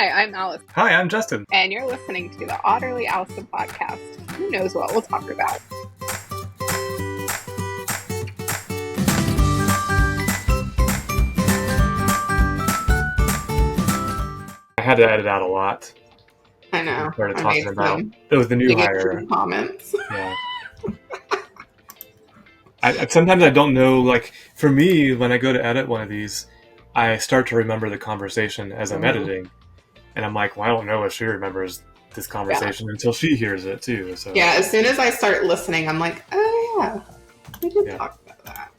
Hi, I'm Allison. Hi, I'm Justin. And you're listening to the Otterly Owlsome podcast. Who knows what we'll talk about? I had to edit out a lot. I know. We started I talking made about some it was the new hire. comments. Yeah. Sometimes I don't know. Like for me, when I go to edit one of these, I start to remember the conversation as I'm editing, and I'm like, well, I don't know if she remembers this conversation until she hears it too. So yeah, as soon as I start listening, I'm like, oh yeah, we did talk about that.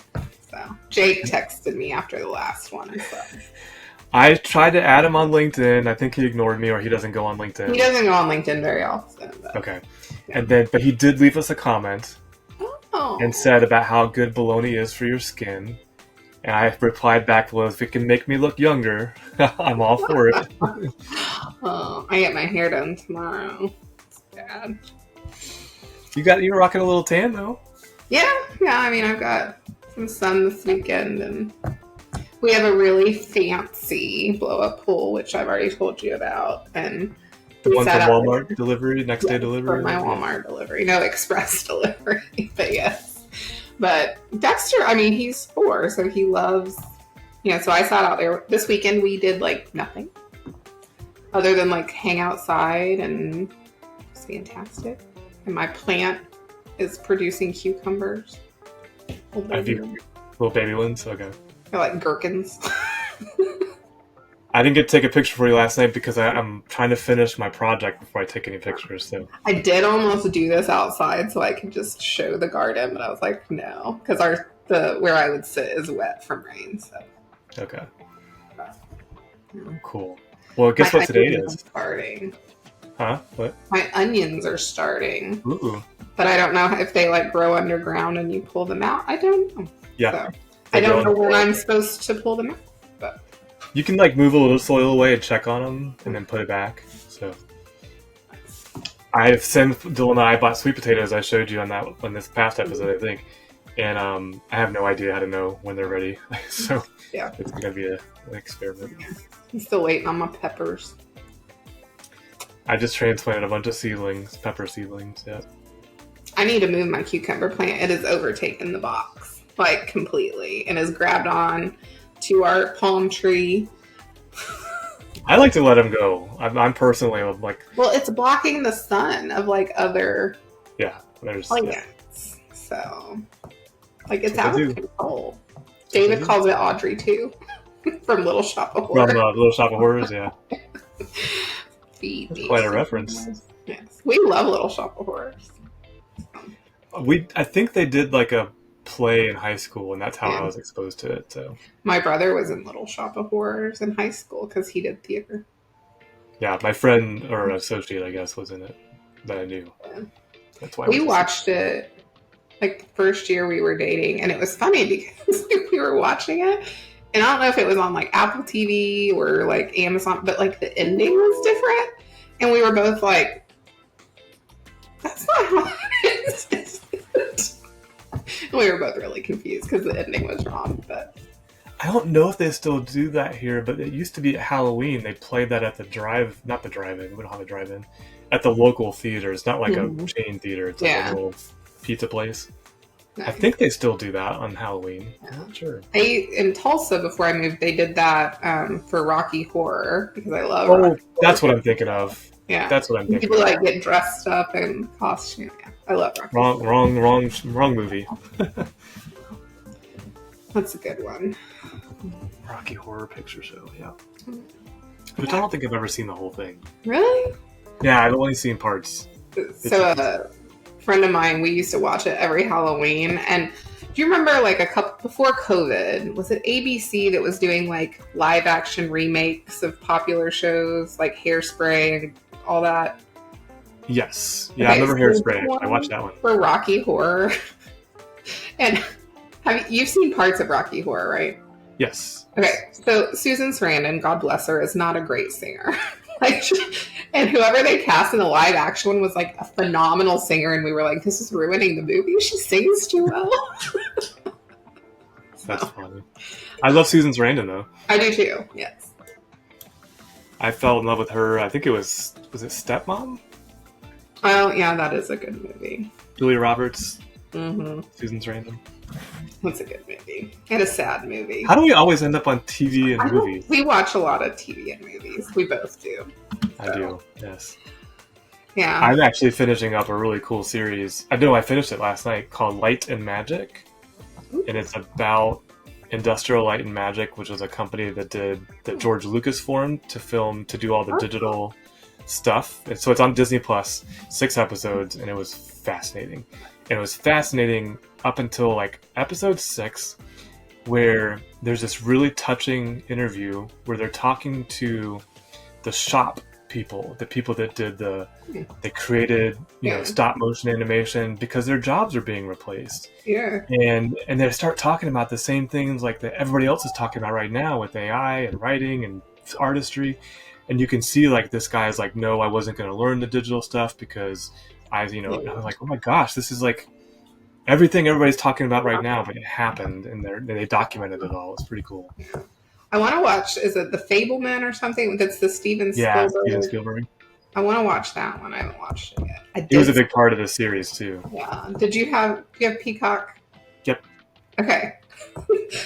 So Jake texted me after the last one. So. I tried to add him on LinkedIn. I think he ignored me, or he doesn't go on LinkedIn. He doesn't go on LinkedIn very often. But, okay, but he did leave us a comment and said about how good bologna is for your skin. And I replied back, well, if it can make me look younger, I'm all for it. I get my hair done tomorrow. It's bad. You're rocking a little tan though. Yeah. I mean, I've got some sun this weekend, and we have a really fancy blow-up pool, which I've already told you about. And the one for Walmart delivery, next day delivery. For my Walmart delivery, no express delivery, but yes. But Dexter, I mean, he's 4, so he loves, so I sat out there. This weekend we did, nothing other than, hang outside, and it's fantastic. And my plant is producing cucumbers. Little baby ones? Okay. They're like gherkins. I didn't get to take a picture for you last night because I'm trying to finish my project before I take any pictures. So I did almost do this outside so I could just show the garden, but I was like, no, because where I would sit is wet from rain. So okay, cool. Well, guess what today is? Starting. Huh? What? My onions are starting. Ooh. But I don't know if they grow underground and you pull them out. I don't know. Yeah. So, I don't know when I'm supposed to pull them out. But you can move a little soil away and check on them and then put it back. So since Dylan and I bought sweet potatoes, I showed you on this past episode, I think, and I have no idea how to know when they're ready. So yeah, it's gonna be an experiment. I'm still waiting on my peppers. I just transplanted a bunch of pepper seedlings. Yeah. I need to move my cucumber plant. It has overtaken the box completely and has grabbed on to our palm tree. I like to let them go. I'm personally like. Well, it's blocking the sun of other. Yeah, there's plants. Yeah. So, it's out of control. David calls it Audrey too, from Little Shop of Horrors. From Little Shop of Horrors, yeah. That's quite a reference. Yes, we love Little Shop of Horrors. I think they did a play in high school, and that's how I was exposed to it. So my brother was in Little Shop of Horrors in high school because he did theater. Yeah, my friend or associate, I guess, was in it that I knew. Yeah. That's why we watched it the first year we were dating, and it was funny because we were watching it, and I don't know if it was on Apple TV or Amazon, but the ending was different, and we were both like, "That's not how it is." We were both really confused because the ending was wrong. But I don't know if they still do that here, but it used to be at Halloween. They played that at not the drive-in. We don't have a drive-in. At the local theater. It's not a chain theater. It's a little pizza place. Nice. I think they still do that on Halloween. Yeah. I'm not sure. In Tulsa, before I moved, they did that for Rocky Horror because I love Rocky that's Horror. What I'm thinking of. Yeah. That's what I'm thinking People of. get dressed up in costume. Yeah. I love Rocky. Wrong movie. That's a good one. Rocky Horror Picture Show, yeah. Which I don't think I've ever seen the whole thing. Really? Yeah, I've only seen parts. So a friend of mine, we used to watch it every Halloween. And do you remember a couple before COVID, was it ABC that was doing live action remakes of popular shows like Hairspray and all that? Yes. Yeah, okay, I remember Hairspray. I watched that one. For Rocky Horror. And you've seen parts of Rocky Horror, right? Yes. Okay, so Susan Sarandon, God bless her, is not a great singer. And whoever they cast in the live action one was a phenomenal singer, and we were like, this is ruining the movie. She sings too well. That's funny. I love Susan Sarandon, though. I do too, yes. I fell in love with her. I think it was it Stepmom? Oh, yeah, that is a good movie. Julia Roberts. Mm-hmm. Susan Sarandon. That's a good movie. And a sad movie. How do we always end up on TV and movies? We watch a lot of TV and movies. We both do. I do, yes. Yeah. I'm actually finishing up a really cool series. I finished it last night, called Light and Magic. Ooh. And it's about Industrial Light and Magic, which was a company that George Lucas formed to do all the digital stuff. And so it's on Disney Plus, 6 episodes, and it was fascinating. And it was fascinating up until like episode 6, where there's this really touching interview where they're talking to the shop people, the people that they created, stop motion animation, because their jobs are being replaced. Yeah. And they start talking about the same things like that everybody else is talking about right now with AI and writing and artistry. And you can see like this guy's like, no, I wasn't going to learn the digital stuff because and I'm like, oh my gosh, this is like everything everybody's talking about right now, but it happened, and they documented it all. It's pretty cool. I want to watch, is it The Fableman or something? That's the Steven Spielberg. Yeah, Steven Spielberg. I want to watch that one. I haven't watched it yet. It was a big part of the series too. Yeah. Do you have Peacock? Yep. Okay.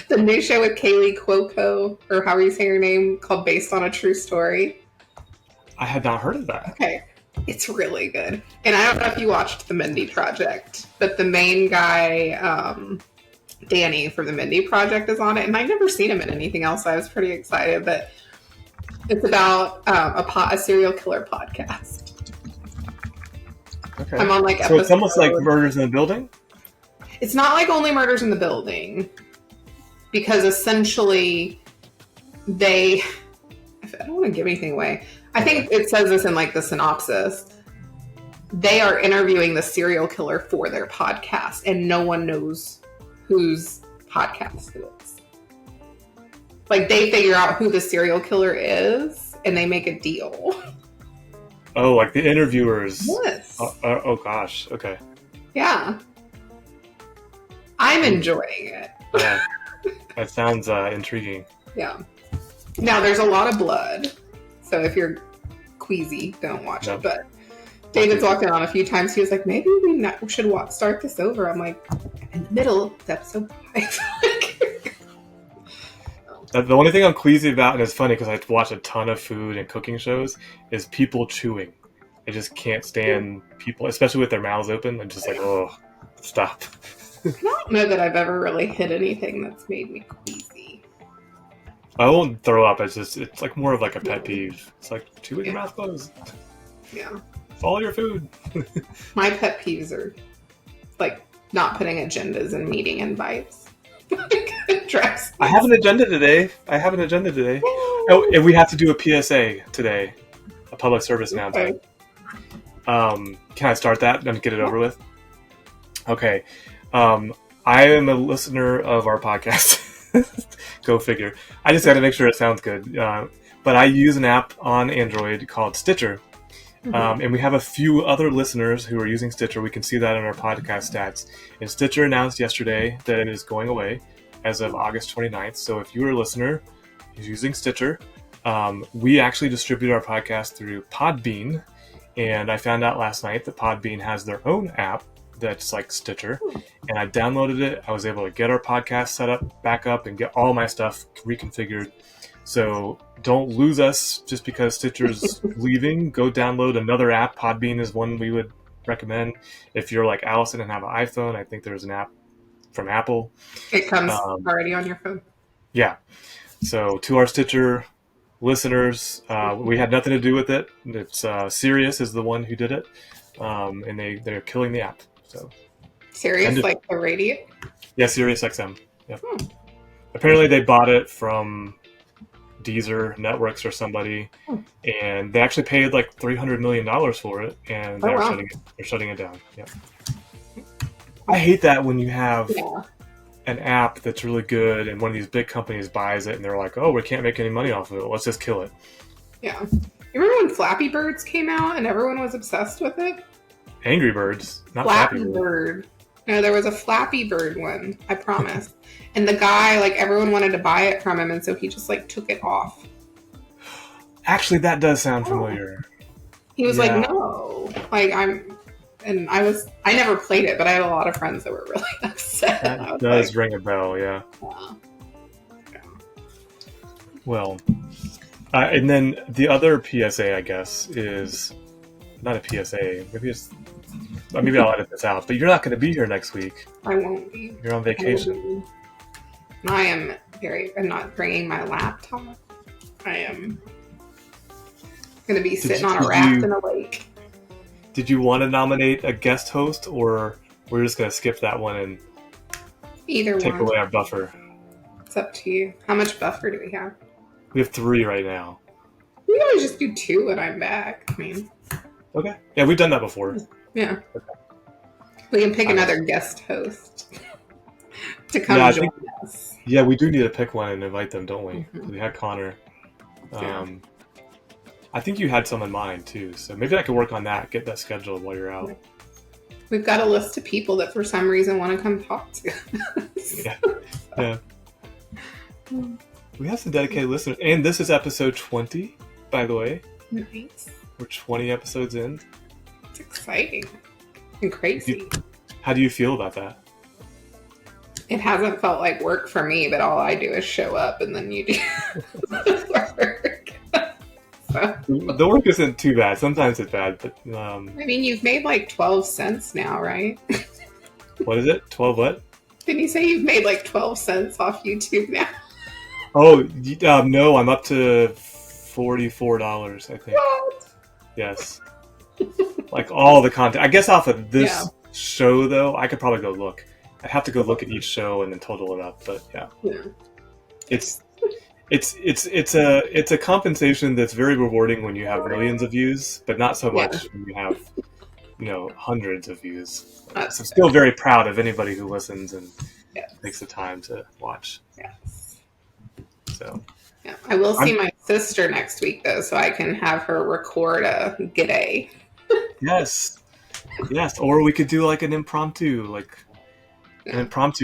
The new show with Kaylee Cuoco, or however you say her name, called Based on a True Story. I had not heard of that. Okay. It's really good. And I don't know if you watched The Mindy Project, but the main guy, Danny from The Mindy Project, is on it. And I've never seen him in anything else, so I was pretty excited. But it's about a serial killer podcast. Okay. I'm on like So it's almost like Murders in the Building? It's not like only Murders in the Building, because essentially I don't want to give anything away. I think it says this in like the synopsis. They are interviewing the serial killer for their podcast, and no one knows whose podcast it is. Like, they figure out who the serial killer is, and they make a deal. Oh, like the interviewers. Yes. Oh gosh. Okay. Yeah. I'm enjoying it. Yeah. That sounds intriguing. Yeah. Now, there's a lot of blood, so if you're queasy, don't watch it. But David's walked in on a few times. He was like, maybe we should start this over. I'm like, in the middle of episode 5. The only thing I'm queasy about, and it's funny because I watch a ton of food and cooking shows, is people chewing. I just can't stand people, especially with their mouths open. I'm just like, oh, stop. I don't know that I've ever really hit anything that's made me queasy. I won't throw up. It's like more of like a pet peeve. It's like, chew with your mouth closed. Yeah. Follow your food. My pet peeves are like not putting agendas in meeting invites. I have an agenda today. Oh, and we have to do a PSA today, a public service announcement. Can I start that and get it over with? Okay. I am a listener of our podcast. Go figure. I just got to make sure it sounds good. But I use an app on Android called Stitcher. And we have a few other listeners who are using Stitcher. We can see that in our podcast stats. And Stitcher announced yesterday that it is going away as of August 29th. So if you're a listener who's using Stitcher, we actually distribute our podcast through Podbean. And I found out last night that Podbean has their own app that's like Stitcher. And I downloaded it. I was able to get our podcast set up, back up, and get all my stuff reconfigured. So don't lose us just because Stitcher's leaving. Go download another app. Podbean is one we would recommend. If you're like Allison and have an iPhone, I think there's an app from Apple. It comes already on your phone. Yeah. So to our Stitcher listeners, we had nothing to do with it. It's Sirius is the one who did it, and they're killing the app. So Sirius, like the radio? Yeah, Sirius XM. Yep. Apparently they bought it from Deezer Networks or somebody, and they actually paid like $300 million for it, and they're shutting it down. Yeah. I hate that when you have an app that's really good and one of these big companies buys it and they're like, oh, we can't make any money off of it. Let's just kill it. Yeah. You remember when Flappy Birds came out and everyone was obsessed with it? Angry Birds, not Flappy Bird. No, there was a Flappy Bird one, I promise. And the guy, like, everyone wanted to buy it from him, and so he just, like, took it off. Actually, that does sound familiar. He was like, no, like I never played it, but I had a lot of friends that were really upset. That does ring a bell, yeah. Well, and then the other PSA, I guess, is not a PSA. Maybe I'll edit this out. But you're not going to be here next week. I won't be. You're on vacation. I'm not bringing my laptop. I am going to be sitting on a raft in a lake. Did you want to nominate a guest host, or we're just going to skip that one and take away our buffer? It's up to you. How much buffer do we have? We have 3 right now. We can always just do 2 when I'm back. I mean, okay. Yeah, we've done that before. Yeah. Okay. We can pick another guest host to come join us. Yeah, we do need to pick one and invite them, don't we? Mm-hmm. We had Connor. I think you had some in mind too, so maybe I could work on that, get that scheduled while you're out. We've got a list of people that for some reason want to come talk to us. Yeah. We have some dedicated listeners, and this is episode 20, by the way. Nice. We're 20 episodes in. It's exciting and crazy. How do you feel about that? It hasn't felt like work for me, but all I do is show up and then you do work. So. The work isn't too bad. Sometimes it's bad, but... I mean, you've made like 12 cents now, right? What is it? 12 what? Didn't you say you've made like 12 cents off YouTube now? Oh, no, I'm up to $44, I think. What? Yes. Like all the content. I guess off of this show, though, I could probably go look. I'd have to go look at each show and then total it up, but yeah. It's a compensation that's very rewarding when you have millions of views, but not so much when you have, hundreds of views. So I'm still very proud of anybody who listens and takes the time to watch. Yes. So. Yeah, I will see my sister next week though, so I can have her record a g'day. Yes. Or we could do like an impromptu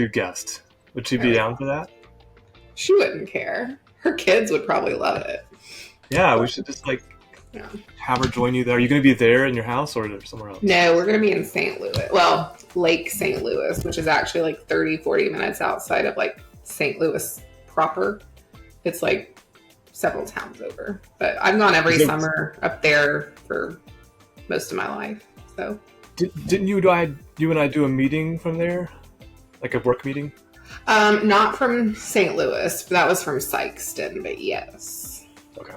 guest. Would she be down for that? She wouldn't care. Her kids would probably love it. Yeah, we should just have her join you there. Are you going to be there in your house or somewhere else? No, we're going to be in St. Louis. Well, Lake St. Louis, which is actually like 30-40 minutes outside of like St. Louis proper. It's like several towns over. But I've gone every summer up there for most of my life. So didn't you and I do a meeting from there? Like a work meeting? Not from St. Louis. That was from Sykeston, but yes. Okay.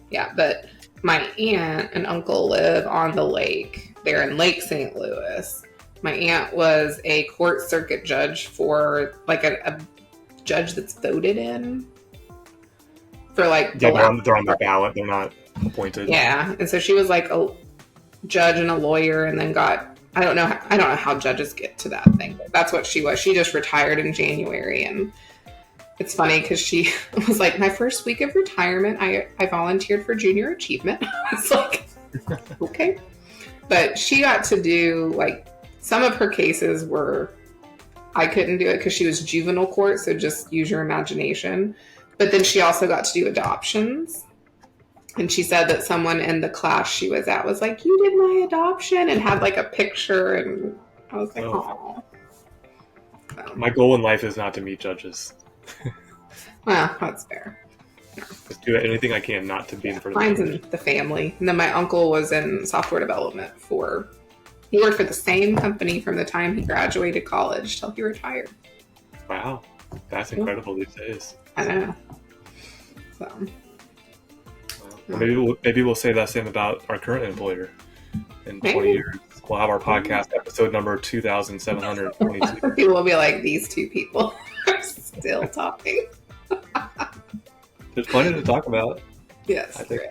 Yeah, but my aunt and uncle live on the lake. They're in Lake St. Louis. My aunt was a court circuit judge for like a judge that's voted in. For like they're on the ballot. They're not appointed. Yeah, and so she was like a judge and a lawyer, and then I don't know how judges get to that thing, but that's what she was. She just retired in January, and it's funny because she was like, my first week of retirement, I volunteered for junior achievement. I was like, okay. But she got to do, like, some of her cases were, I couldn't do it because she was juvenile court, so just use your imagination. But then she also got to do adoptions. And she said that someone in the class she was at was like, you did my adoption, and had like a picture, and I was like, oh. So. My goal in life is not to meet judges. Well, that's fair. No. Just do anything I can not to be in front of Mine's in the family. And then my uncle was in software development he worked for the same company from the time he graduated college till he retired. Wow. That's incredible these days. I know. So... Well, maybe we'll say that same about our current employer in 20 years. We'll have our podcast episode number 2,722. People will be like, these two people are still talking. There's plenty to talk about. Yes. I think.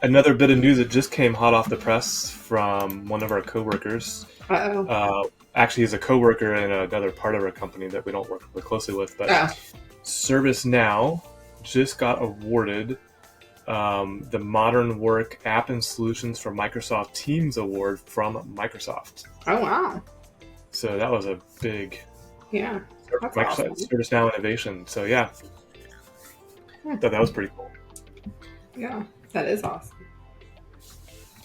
Another bit of news that just came hot off the press from one of our coworkers. Actually, he's a coworker in another part of our company that we don't work really closely with, but ServiceNow just got awarded the Modern Work App and Solutions for Microsoft Teams Award from Microsoft. Oh, wow. So that was a big Microsoft awesome. ServiceNow innovation. So yeah. Thought that was pretty cool. Yeah, that is awesome.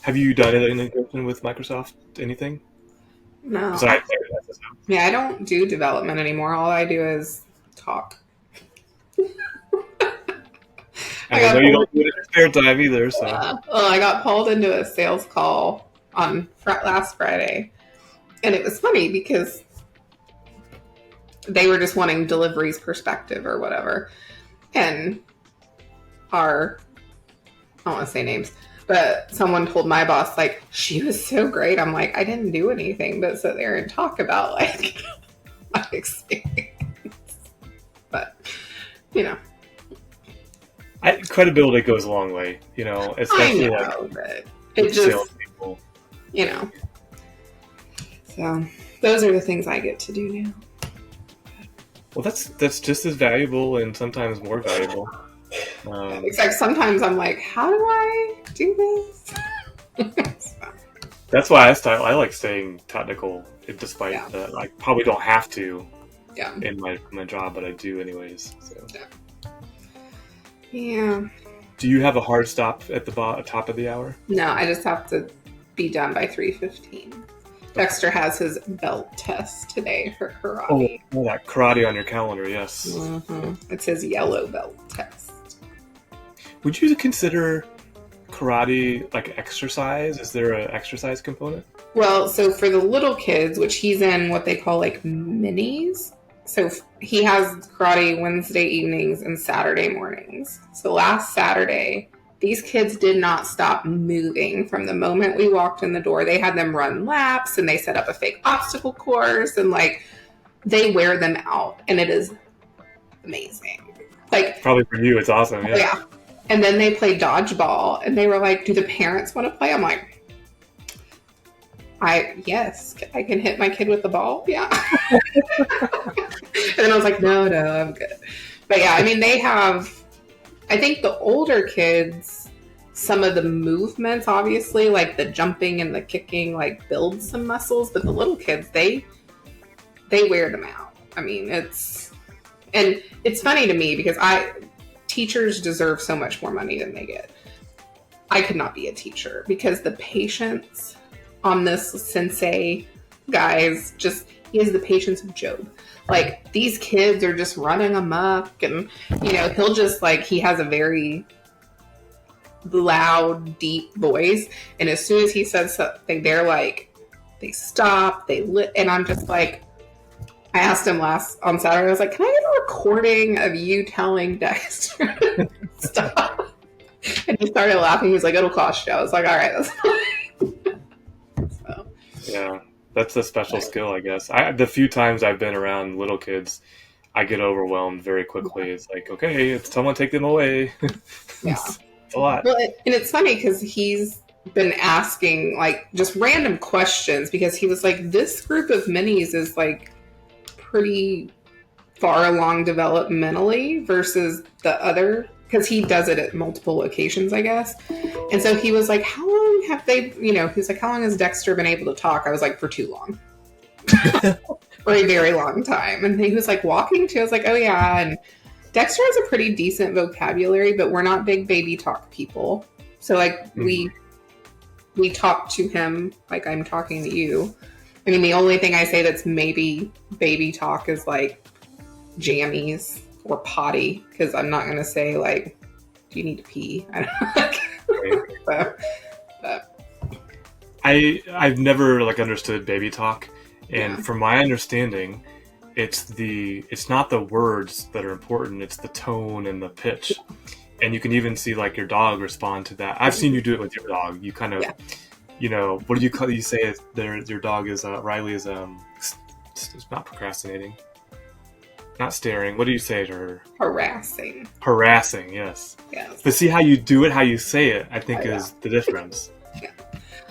Have you done anything with Microsoft? Anything? No. Besides, I don't do development anymore. All I do is talk. I know you don't do it in your spare time either. So. Well, I got pulled into a sales call on last Friday, and it was funny because they were just wanting deliveries perspective or whatever. And I don't want to say names, but someone told my boss, like, she was so great. I'm like, I didn't do anything but sit there and talk about, like, my experience. But, credibility goes a long way, especially but it just, salespeople. So those are the things I get to do now. Well, that's just as valuable and sometimes more valuable. Except sometimes I'm like, how do I do this? That's why I like staying technical, despite that I probably don't have to in my job, but I do anyways. So. Yeah. Do you have a hard stop at the top of the hour? No, I just have to be done by 3:15. Dexter has his belt test today for karate. Oh, that karate on your calendar, yes. Mm-hmm. It's his yellow belt test. Would you consider karate like exercise? Is there an exercise component? Well, so for the little kids, which he's in what they call like minis. So he has karate Wednesday evenings and Saturday mornings. So last Saturday, these kids did not stop moving from the moment we walked in the door. They had them run laps and they set up a fake obstacle course and like they wear them out and it is amazing. Like probably for you, it's awesome. Yeah. And then they played dodgeball and they were like, do the parents want to play? I'm like, yes, I can hit my kid with the ball. Yeah. And then I was like, no, I'm good. But yeah, I mean, they have, I think the older kids, some of the movements, obviously, like the jumping and the kicking, like build some muscles. But the little kids, they wear them out. I mean, it's funny to me because teachers deserve so much more money than they get. I could not be a teacher because the patience on this sensei guys, he has the patience of Job. Like these kids are just running amok and he'll just like, he has a very loud, deep voice. And as soon as he says something, they're like, they stop, and I'm just like, I asked him on Saturday, I was like, can I get a recording of you telling Dexter to stop? And he started laughing. He was like, it'll cost you. I was like, all right, that's fine. So. Yeah, that's a special skill, I guess. The few times I've been around little kids, I get overwhelmed very quickly. It's like, okay, it's someone take them away. Yeah. It's a lot. Well, and it's funny because he's been asking like just random questions because he was like, this group of minis is like pretty far along developmentally versus the other, because he does it at multiple locations, I guess. And so he was like, how long have they, he's like, how long has Dexter been able to talk? I was like, for too long. For a very long time. And he was like, walking too. I was like, oh yeah. And Dexter has a pretty decent vocabulary, but we're not big baby talk people. So like we talk to him like I'm talking to you. I mean, the only thing I say that's maybe baby talk is like jammies or potty, because I'm not going to say like, do you need to pee? I don't know. I've never like understood baby talk, and from my understanding, it's not the words that are important, it's the tone and the pitch. And you can even see like your dog respond to that. I've seen you do it with your dog. You kind of what do you call? You say your dog is Riley is it's not procrastinating, not staring. What do you say to her? Harassing. Harassing, yes. Yes. But see how you do it, how you say it, I think is the difference. Yeah.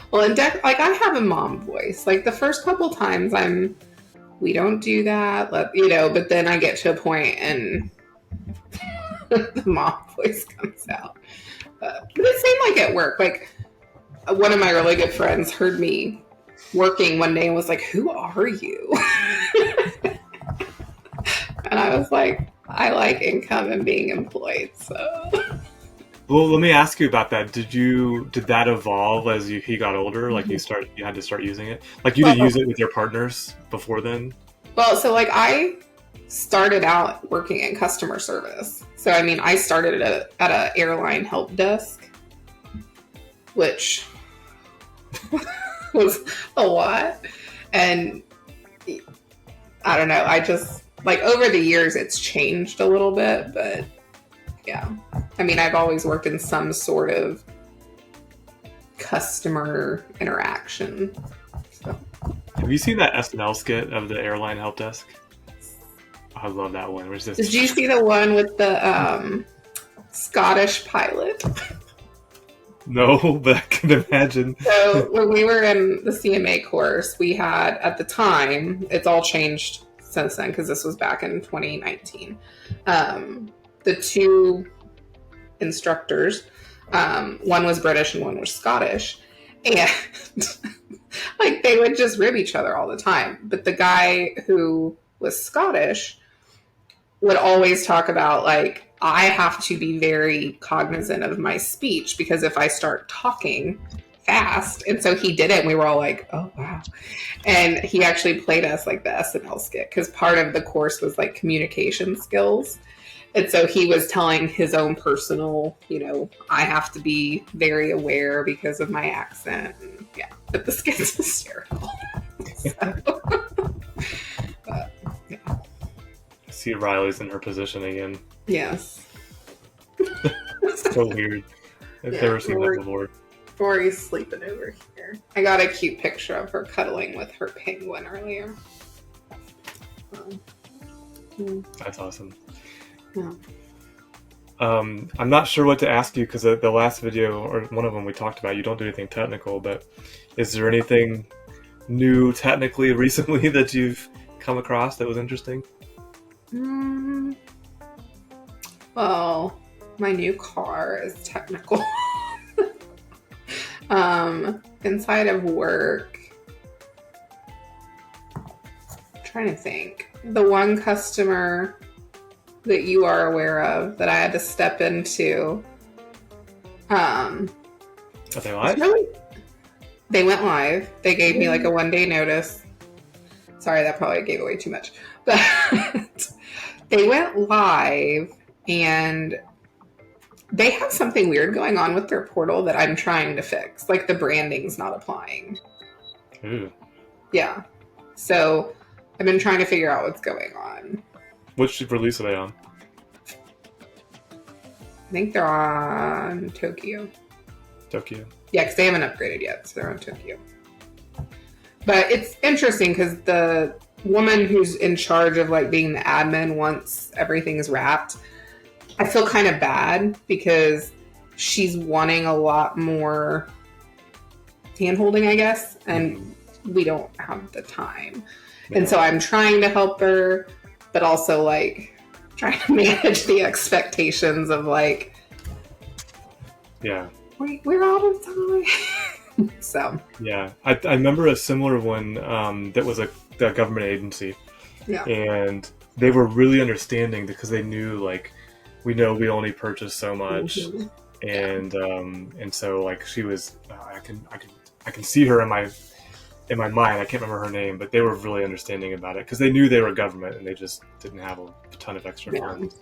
Well, and like I have a mom voice. Like the first couple times we don't do that, but then I get to a point and the mom voice comes out. But it seemed like at work, like one of my really good friends heard me working one day and was like, who are you? And I was like, I like income and being employed. So. Well, let me ask you about that. Did that evolve as he got older? Like you had to start using it. Like you didn't use it with your partners before then? Well, so like I started out working in customer service. So I mean, I started at an airline help desk, which was a lot. And I don't know. I just like over the years, it's changed a little bit, but yeah. I mean, I've always worked in some sort of customer interaction. So. Have you seen that SNL skit of the airline help desk? I love that one. Did you see the one with the Scottish pilot? No, but I can imagine. So when we were in the CMA course, we had, at the time, it's all changed since then because this was back in 2019. The two instructors, one was British and one was Scottish, and like they would just rib each other all the time. But the guy who was Scottish would always talk about like, I have to be very cognizant of my speech because if I start talking fast, and so he did it and we were all like, oh wow. And he actually played us like the SNL skit because part of the course was like communication skills. And so he was telling his own personal, I have to be very aware because of my accent. And yeah, but the skit's hysterical. But, yeah. See, Riley's in her position again. Yes. So weird. I've never seen that before. Rory's sleeping over here. I got a cute picture of her cuddling with her penguin earlier. That's awesome. Yeah. I'm not sure what to ask you because the last video, or one of them we talked about, you don't do anything technical, but is there anything new technically recently that you've come across that was interesting? Well, my new car is technical. Inside of work, I'm trying to think. The one customer that you are aware of that I had to step into. Are they live? They went live. They gave me like a 1-day notice. Sorry, that probably gave away too much. But they went live and they have something weird going on with their portal that I'm trying to fix. Like the branding's not applying. Ooh. Yeah. So I've been trying to figure out what's going on. Which release are they on? I think they're on Tokyo. Tokyo. Yeah, because they haven't upgraded yet, so they're on Tokyo. But it's interesting because the woman who's in charge of like being the admin once everything's wrapped, I feel kind of bad because she's wanting a lot more hand-holding, I guess, and we don't have the time. Yeah. And so I'm trying to help her, but also like trying to manage the expectations of like, yeah, we're out of time. So yeah, I remember a similar one that was a government agency, yeah, and they were really understanding because they knew like we know we only purchase so much, and so like she was I can see her in my mind. I can't remember her name, but they were really understanding about it because they knew they were government and they just didn't have a ton of extra funds.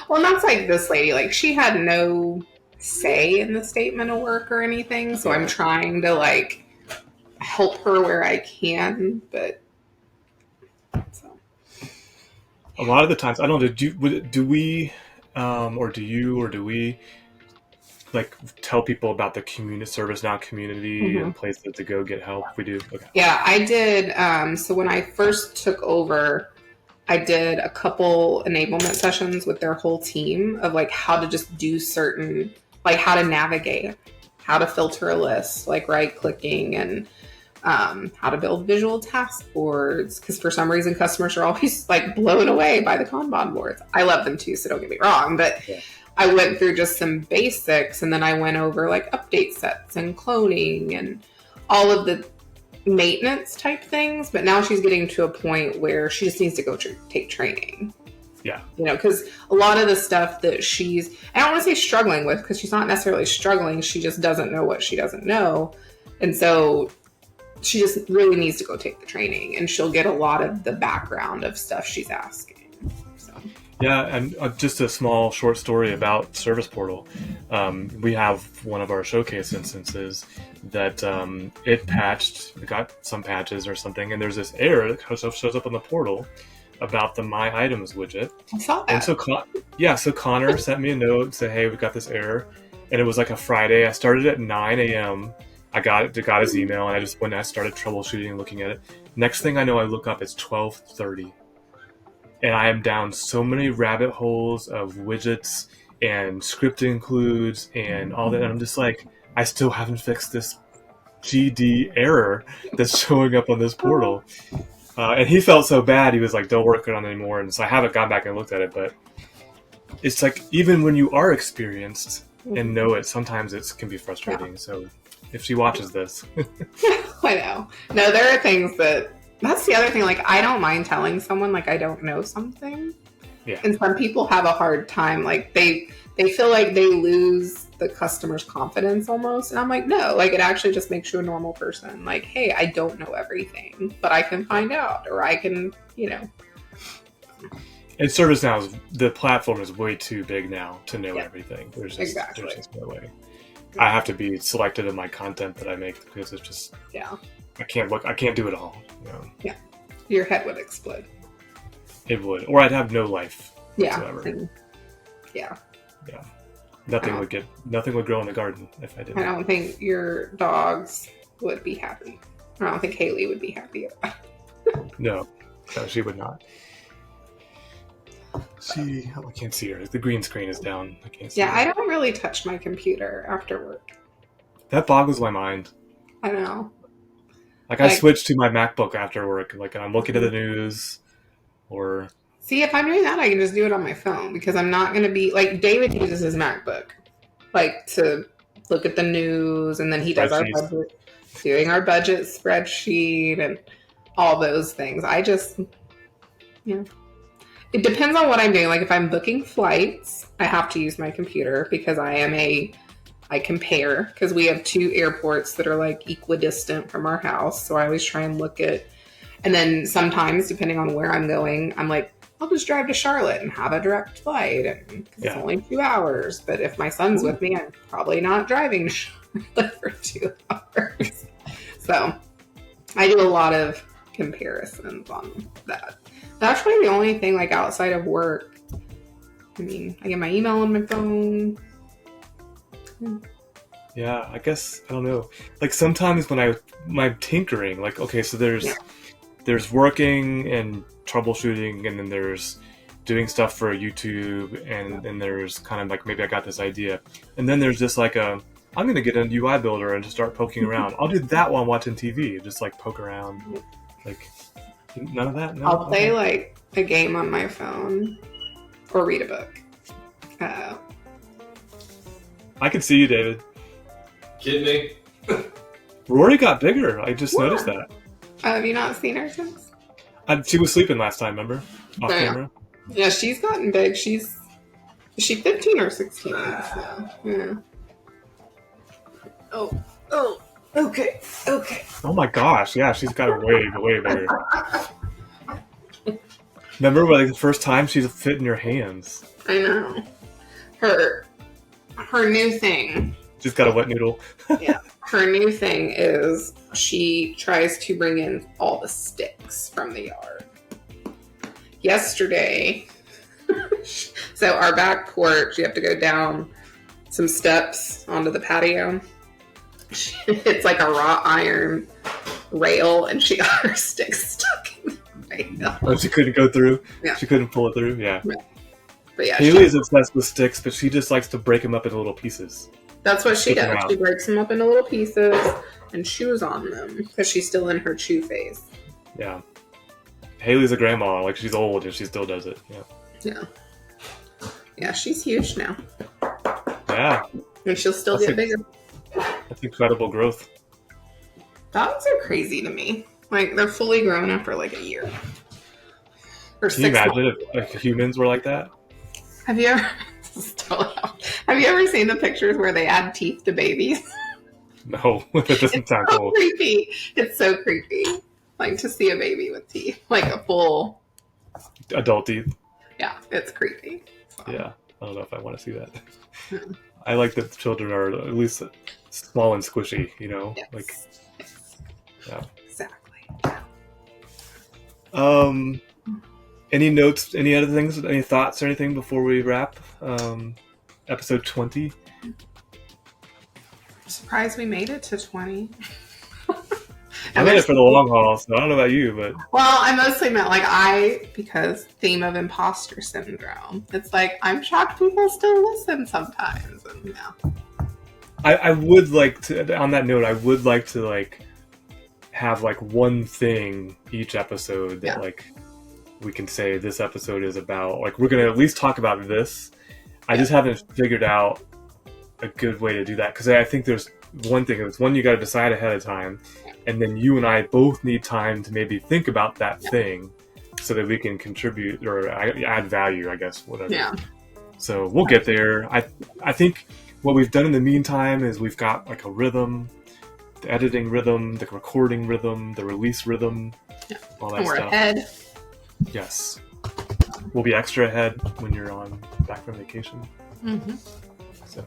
Well, and that's like this lady. Like she had no say in the statement of work or anything, so I'm trying to like help her where I can, but so. A lot of the times, I don't know. Do we like tell people about the ServiceNow community and places to go get help? We do. Okay. Yeah, I did. So when I first took over, I did a couple enablement sessions with their whole team of like how to just do certain, like how to navigate, how to filter a list, like right clicking, and how to build visual task boards. Because for some reason, customers are always like blown away by the Kanban boards. I love them too, so don't get me wrong, but. Yeah. I went through just some basics, and then I went over like update sets and cloning and all of the maintenance type things. But now she's getting to a point where she just needs to go take training. Yeah. Because a lot of the stuff that I don't want to say struggling with, because she's not necessarily struggling. She just doesn't know what she doesn't know. And so she just really needs to go take the training, and she'll get a lot of the background of stuff she's asking. So. Yeah, and just a small short story about Service Portal. We have one of our showcase instances that it got some patches or something, and there's this error that shows up on the portal about the My Items widget. I saw that. And so Connor sent me a note, said, hey, we got this error. And it was like a Friday. I started at 9 a.m. I got his email, and I started troubleshooting and looking at it. Next thing I know, I look up, it's 12:30. And I am down so many rabbit holes of widgets and script includes and all that. And I'm just like, I still haven't fixed this GD error that's showing up on this portal. And he felt so bad. He was like, don't work on it anymore. And so I haven't gone back and looked at it. But it's like, even when you are experienced and know it, sometimes it can be frustrating. Yeah. So if she watches this. I know. No, there are things that's the other thing. Like, I don't mind telling someone, like, I don't know something. Yeah. And some people have a hard time. Like, they feel like they lose the customer's confidence almost. And I'm like, no, like, it actually just makes you a normal person. Like, hey, I don't know everything, but I can find out, or I can, And ServiceNow, the platform is way too big now to know everything. There's just no way. I have to be selective in my content that I make, because it's just, I can't do it all. Yeah. Your head would explode. It would. Or I'd have no life whatsoever. Yeah. Nothing would grow in the garden if I didn't. I don't think your dogs would be happy. I don't think Haley would be happy about it. No, she would not. I can't see her. The green screen is down. I can't see her. I don't really touch my computer after work. That boggles my mind. I know. Like, I switched to my MacBook after work, and I'm looking at the news, or... See, if I'm doing that, I can just do it on my phone, because I'm not going to be... Like, David uses his MacBook, to look at the news, and then he does doing our budget spreadsheet, and all those things. I just... It depends on what I'm doing. Like, if I'm booking flights, I have to use my computer, because I compare, because we have 2 airports that are like equidistant from our house. So I always try and look at, and then sometimes depending on where I'm going, I'm like, I'll just drive to Charlotte and have a direct flight. And it's only 2 hours. But if my son's with me, I'm probably not driving to Charlotte for 2 hours. So I do a lot of comparisons on that. That's really the only thing, like, outside of work. I mean, I get my email on my phone. Yeah, I guess, I don't know. Like, sometimes when my tinkering, like, okay, so there's working and troubleshooting, and then there's doing stuff for YouTube, and then there's kind of like, maybe I got this idea. And then there's just like I'm going to get a UI builder and just start poking around. I'll do that while I'm watching TV, just like poke around. Like, none of that? No? I'll play like a game on my phone or read a book. I can see you, David. Kidding me? Rory got bigger. I just noticed that. Have you not seen her since? She was sleeping last time, remember? Off camera. Yeah, she's gotten big. Is she 15 or 16 now? Yeah. Oh, okay. Oh my gosh, yeah, she's got her way bigger. Remember, like, the first time she's fit in your hands? I know. Her new thing. She's got a wet noodle. Yeah. Her new thing is she tries to bring in all the sticks from the yard. Yesterday, so our back porch, you have to go down some steps onto the patio. It's like a wrought iron rail, and she got her sticks stuck in the rail. Oh, she couldn't go through? Yeah. She couldn't pull it through? Yeah. But yeah, Haley is obsessed with sticks, but she just likes to break them up into little pieces. That's what she does. She breaks them up into little pieces and chews on them, because she's still in her chew phase. Yeah. Haley's a grandma. Like, she's old and she still does it. Yeah. Yeah, she's huge now. Yeah. And she'll still get bigger. That's incredible growth. Dogs are crazy to me. Like, they're fully grown after like a year. Or Can you 6 imagine months. if like humans were like that? Have you ever? Have you ever seen the pictures where they add teeth to babies? No, that doesn't It's sound so cool. creepy. It's so creepy. Like to see a baby with teeth, like a full. Adult teeth. Yeah, it's creepy. So. Yeah, I don't know if I want to see that. Hmm. I like that children are at least small and squishy, you know? Yes. Like, Yes. yeah. Exactly. Any notes, any other things, any thoughts or anything before we wrap? Episode 20? I'm surprised we made it to 20. I'm in it for the long haul, so I don't know about you, but... Well, I mostly meant because theme of imposter syndrome. It's like, I'm shocked people still listen sometimes. And, yeah. I would like to, on that note, I would like to, like, have, like, one thing each episode that, like, we can say this episode is about. Like, we're going to at least talk about this. I just haven't figured out a good way to do that, because I think there's one thing. It's one you got to decide ahead of time, and then you and I both need time to maybe think about that thing so that we can contribute or add value, I guess, whatever. Yeah. So we'll get there. I think what we've done in the meantime is we've got like a rhythm, the editing rhythm, the recording rhythm, the release rhythm, all that And we're stuff. ahead. Yes. We'll be extra ahead when you're back from vacation. Mm-hmm. So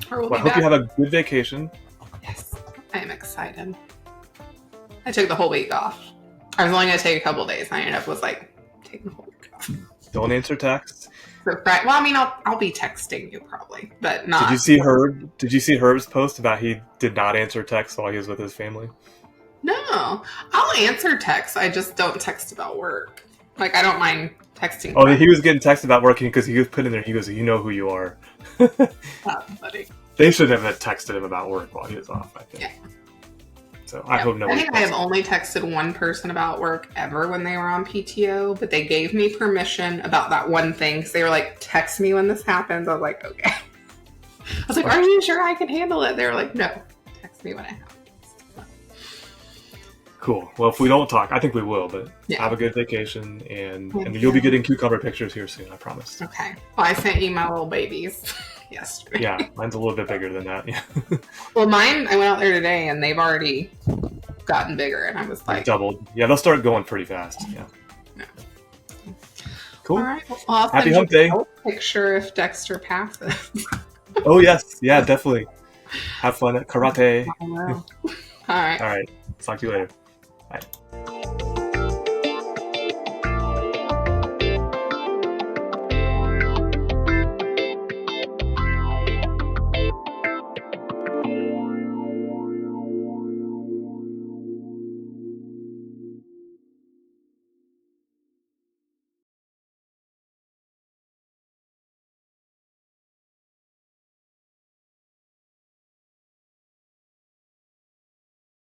Or I hope you have a good vacation. Yes, I am excited. I took the whole week off. I was only going to take a couple days. I ended up taking the whole week off. Don't answer texts. Well, I mean, I'll be texting you probably, but not. Did you see Herb? Did you see Herb's post about he did not answer texts while he was with his family? No, I'll answer texts. I just don't text about work. Like, I don't mind texting. Oh, he was getting texts about working because he was put in there. He goes, "You know who you are." Buddy. They should have texted him about work while he was off, I think. Yeah. So I hope nobody. I think I have only texted one person about work ever when they were on PTO, but they gave me permission about that one thing because they were like, "Text me when this happens." I was like, "Okay." I was like, "Are you sure I can handle it?" They were like, "No, text me when it happens." Cool. Well, if we don't talk, I think we will, but have a good vacation, and you'll be getting cucumber pictures here soon, I promise. Okay. Well, I sent you my little babies yesterday. Yeah, mine's a little bit bigger than that. Yeah. Well, mine, I went out there today, and they've already gotten bigger, and I was like... Doubled. Yeah, they'll start going pretty fast. Yeah. Cool. All right. Well, I'll Happy send hump you day. a picture if Dexter passes. Oh, yes. Yeah, definitely. Have fun at karate. I will. All right. All right. Talk to you later. Bye.